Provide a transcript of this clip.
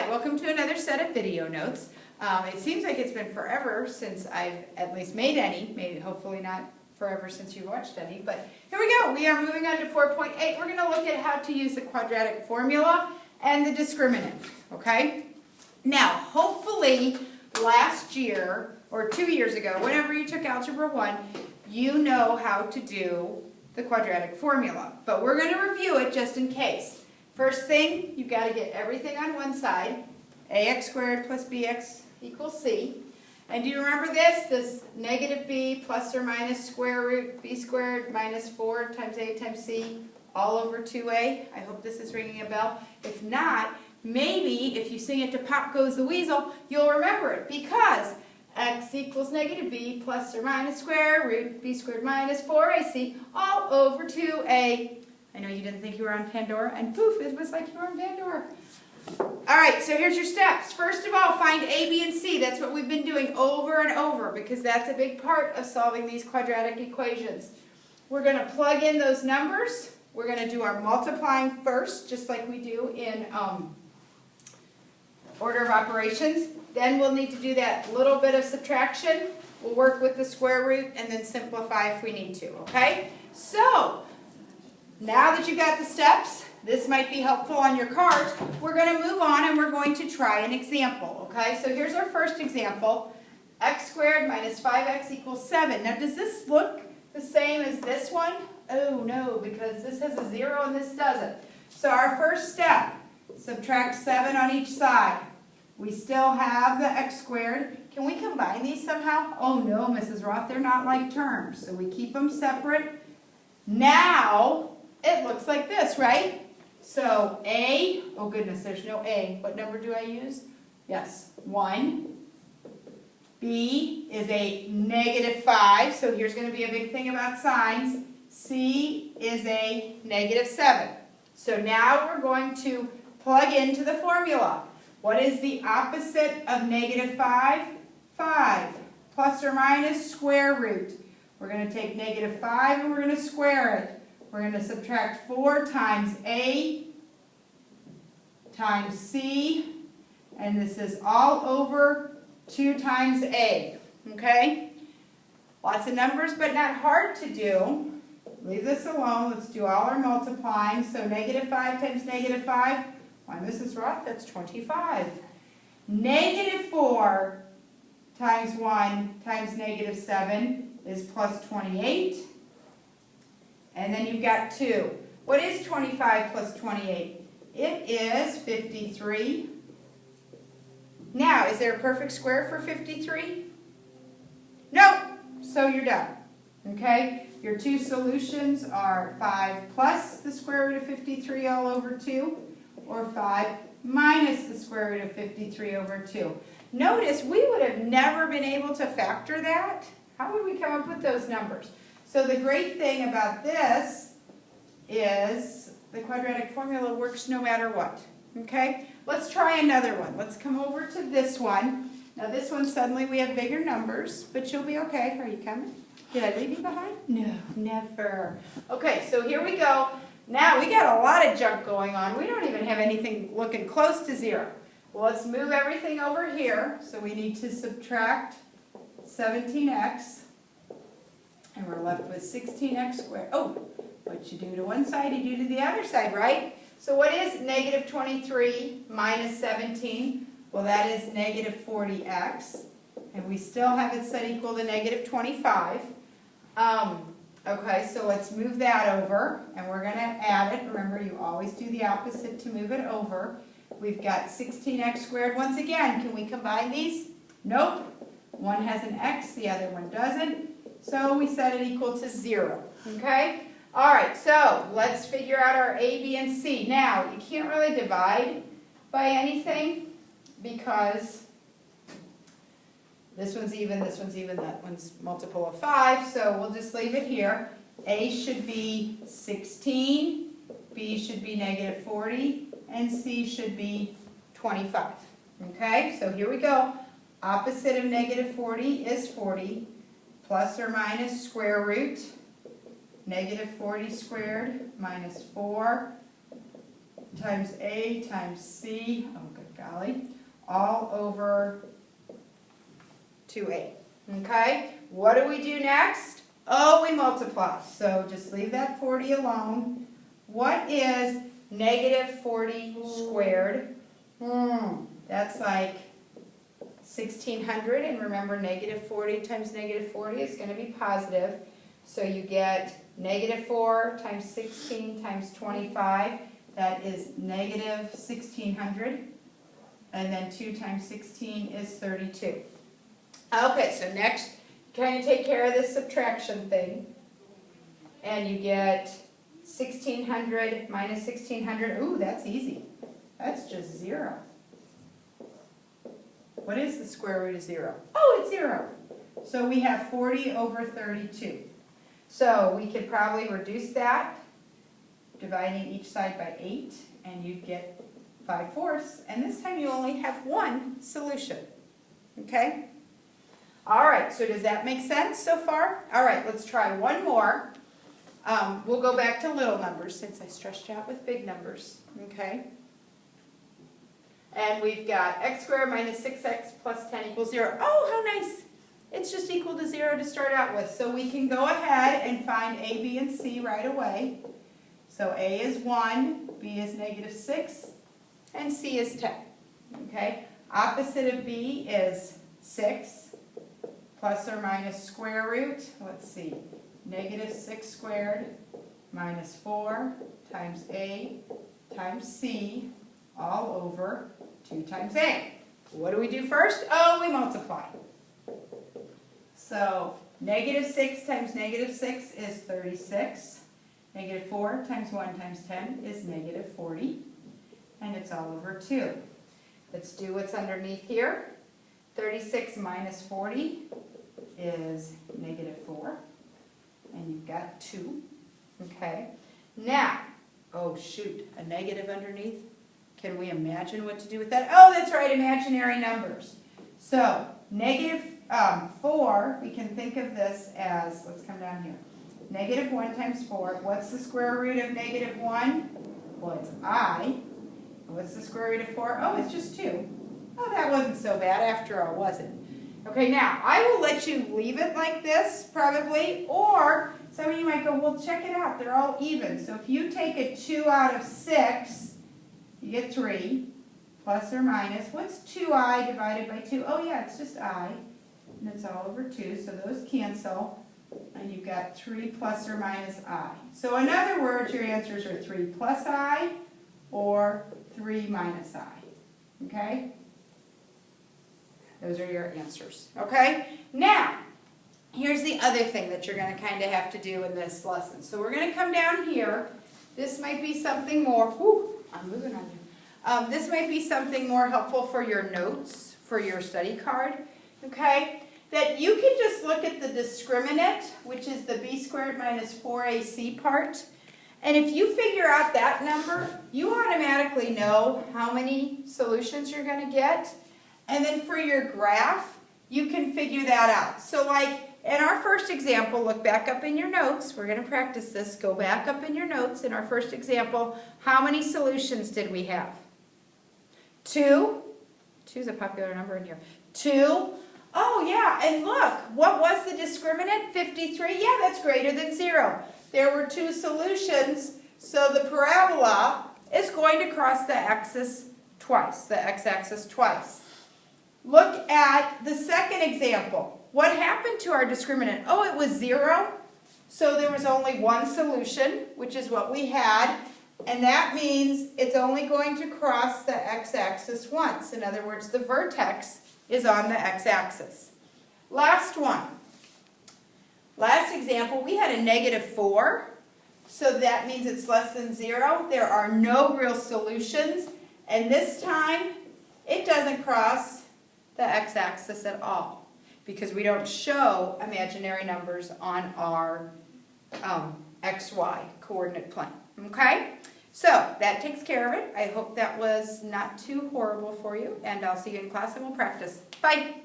Hi, welcome to another set of video notes. It seems like it's been forever since I've at least made any, maybe hopefully not forever since you've watched any, but here we go. We are moving on to 4.8. We're going to look at how to use the quadratic formula and the discriminant, okay? Now, hopefully last year or 2 years ago, whenever you took Algebra 1, you know how to do the quadratic formula, but we're going to review it just in case. First thing, you've got to get everything on one side. Ax squared plus bx equals c. And do you remember this negative b plus or minus square root b squared minus 4 times a times c all over 2a? I hope this is ringing a bell. If not, maybe if you sing it to Pop Goes the Weasel, you'll remember it, because x equals negative b plus or minus square root b squared minus 4ac all over 2a. I know you didn't think you were on Pandora, and poof, it was like you were on Pandora. All right, so here's your steps. First of all, find a, b, and c. That's what we've been doing over and over, because that's a big part of solving these quadratic equations. We're going to plug in those numbers. We're going to do our multiplying first, just like we do in order of operations. Then we'll need to do that little bit of subtraction. We'll work with the square root and then simplify if we need to, okay? So, now that you've got the steps, this might be helpful on your cards. We're going to move on and we're going to try an example, okay? So here's our first example. X squared minus 5x equals 7. Now, does this look the same as this one? Oh, no, because this has a 0 and this doesn't. So our first step, subtract 7 on each side. We still have the x squared. Can we combine these somehow? Oh, no, Mrs. Roth, they're not like terms. So we keep them separate. Now, it looks like this, right? So a, oh goodness, there's no a. What number do I use? Yes, 1. B is a negative 5, so here's going to be a big thing about signs. C is a negative 7. So now we're going to plug into the formula. What is the opposite of negative 5? 5 plus or minus square root. We're going to take negative 5 and we're going to square it. We're going to subtract 4 times a times c, and this is all over 2 times a, okay? Lots of numbers, but not hard to do. Leave this alone. Let's do all our multiplying. So negative 5 times negative 5, why, Mrs. Roth, that's 25. Negative 4 times 1 times negative 7 is plus 28. And then you've got 2. What is 25 plus 28? It is 53. Now, is there a perfect square for 53? Nope. So you're done. Okay? Your two solutions are 5 plus the square root of 53 all over 2, or 5 minus the square root of 53 over 2. Notice we would have never been able to factor that. How would we come up with those numbers? So the great thing about this is the quadratic formula works no matter what, okay? Let's try another one. Let's come over to this one. Now this one, suddenly we have bigger numbers, but you'll be okay. Are you coming? Did I leave you behind? No, never. Okay, so here we go. Now we got a lot of junk going on. We don't even have anything looking close to 0. Well, let's move everything over here. So we need to subtract 17x. And we're left with 16x squared. Oh, what you do to one side, you do to the other side, right? So what is negative 23 minus 17? Well, that is negative 40x. And we still have it set equal to negative 25. Okay, so let's move that over. And we're going to add it. Remember, you always do the opposite to move it over. We've got 16x squared. Once again, can we combine these? Nope. One has an x, the other one doesn't. So we set it equal to 0, okay? All right, so let's figure out our a, b, and c. Now, you can't really divide by anything because this one's even, that one's multiple of 5, so we'll just leave it here. A should be 16, b should be negative 40, and c should be 25, okay? So here we go. Opposite of negative 40 is 40. Plus or minus square root, negative 40 squared minus 4 times a times c. Oh, good golly, all over 2a. Okay, what do we do next? Oh, we multiply. So just leave that 40 alone. What is negative 40 squared? That's like 1600, and remember negative 40 times negative 40 is going to be positive. So you get negative 4 times 16 times 25. That is negative 1600. And then 2 times 16 is 32. Okay, so next, kind of take care of this subtraction thing. And you get 1600 minus 1600. Ooh, that's easy. That's just 0. What is the square root of 0? Oh, it's 0. So we have 40 over 32. So we could probably reduce that, dividing each side by 8, and you'd get 5/4. And this time you only have one solution. Okay? All right, so does that make sense so far? All right, let's try one more. We'll go back to little numbers since I stretched out with big numbers. Okay? And we've got x squared minus 6x plus 10 equals 0. Oh, how nice. It's just equal to 0 to start out with. So we can go ahead and find a, b, and c right away. So a is 1, b is negative 6, and c is 10. Okay? Opposite of b is 6 plus or minus square root. Let's see. Negative 6 squared minus 4 times a times c all over 2 times a. What do we do first? Oh, we multiply. So negative 6 times negative 6 is 36. Negative 4 times 1 times 10 is negative 40. And it's all over 2. Let's do what's underneath here. 36 minus 40 is negative 4. And you've got 2. Okay. Now, oh shoot, a negative underneath. Can we imagine what to do with that? Oh, that's right, imaginary numbers. So, negative 4, we can think of this as, let's come down here. Negative 1 times 4. What's the square root of negative 1? Well, it's I. What's the square root of 4? Oh, it's just 2. Oh, that wasn't so bad after all, was it? Okay, now, I will let you leave it like this, probably, or some of you might go, well, check it out. They're all even. So if you take a 2 out of 6, you get 3, plus or minus. What's 2i divided by 2? Oh, yeah, it's just I, and it's all over 2, so those cancel, and you've got 3 plus or minus I. So in other words, your answers are 3 plus I or 3 minus I, okay? Those are your answers, okay? Now, here's the other thing that you're going to kind of have to do in this lesson. So we're going to come down here. This might be something more, I'm moving on you. This might be something more helpful for your notes, for your study card, okay? That you can just look at the discriminant, which is the b squared minus 4ac part. And if you figure out that number, you automatically know how many solutions you're going to get. And then for your graph, you can figure that out. So like in our first example, look back up in your notes. We're going to practice this. Go back up in your notes. In our first example, how many solutions did we have? 2. 2 is a popular number in here. 2. Oh, yeah, and look, what was the discriminant? 53? Yeah, that's greater than 0. There were 2 solutions, so the parabola is going to cross the axis twice, the x-axis twice. Look at the second example. What happened to our discriminant? Oh, it was 0. So there was only one solution, which is what we had. And that means it's only going to cross the x-axis once. In other words, the vertex is on the x-axis. Last one. Last example, we had a negative 4. So that means it's less than 0. There are no real solutions. And this time, it doesn't cross the x-axis at all, because we don't show imaginary numbers on our xy coordinate plane. Okay? So that takes care of it. I hope that was not too horrible for you, and I'll see you in class and we'll practice. Bye!